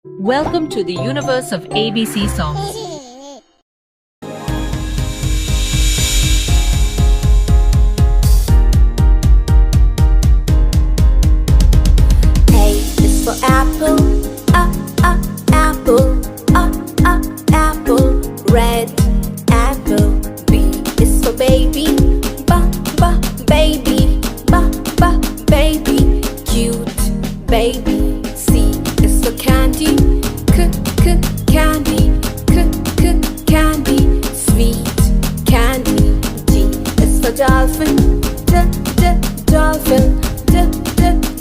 Welcome to the universe of ABC songs. A is for apple, apple, apple. Red apple. B is for baby, baby, baby. Cute baby. C is for candy, candy, candy. Sweet candy. D is for dolphin, dolphin,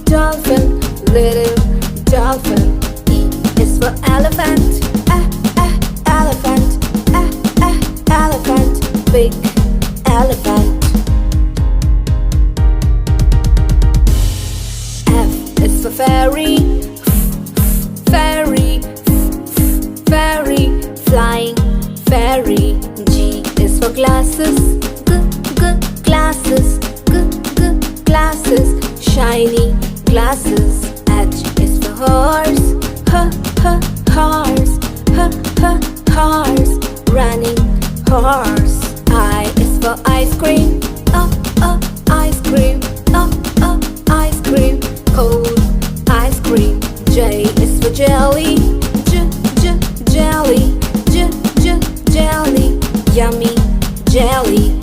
dolphin. Little dolphin. E is for elephant, elephant, elephant. Big elephant. F is for fairy, fairy, fairy. Flying fairy. G is for glasses, glasses, glasses. Shiny glasses. H is for horse, horse, horse. Running horse. I is for ice cream, ice cream, ice cream. Cold ice cream. J is for jelly, jelly, jelly. Yummy jelly.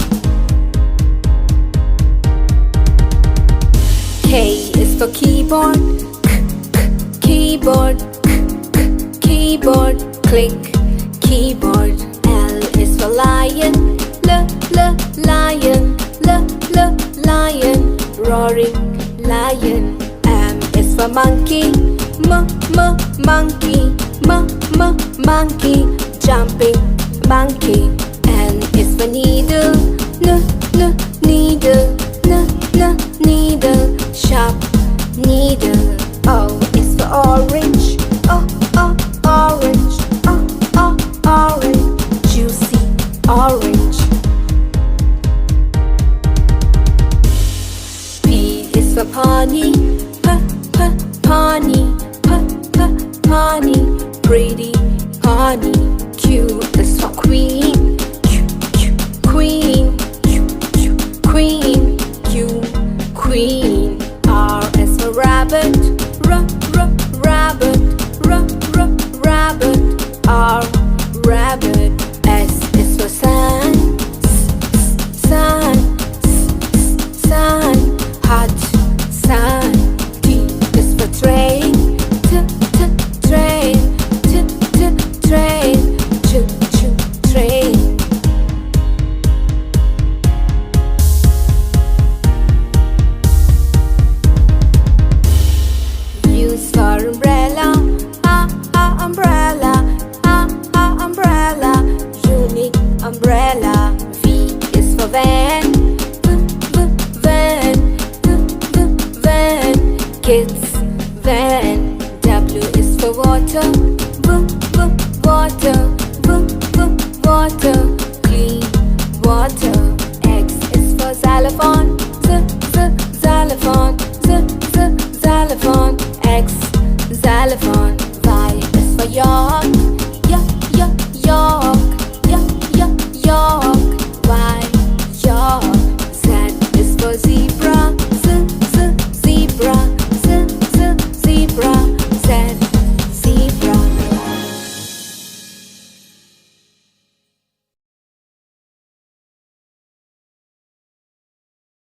K is for keyboard, keyboard, keyboard. Click keyboard. L is for lion, lion, lion. Roaring lion. M is for monkey, monkey, monkey. Jumping monkey. N is for needle, needle, needle. Sharp needle. O is for orange, orange, orange. Juicy orange. P is for pony, pony, pony. Pretty pony. Q is for queen, queen, queen. Q, queen. R is for rabbit, rabbit, rabbit. R, rabbit. S is for sun, sun, sun. Hot sun. T is for train, train, train. Choo-choo train. U is for umbrella, umbrella, umbrella. Unique umbrella. V is for van, van, van. Kids van. W is for water, water, water. Clean water. X is for xylophone, xylophone, xylophone. X, xylophone. Y is for yacht,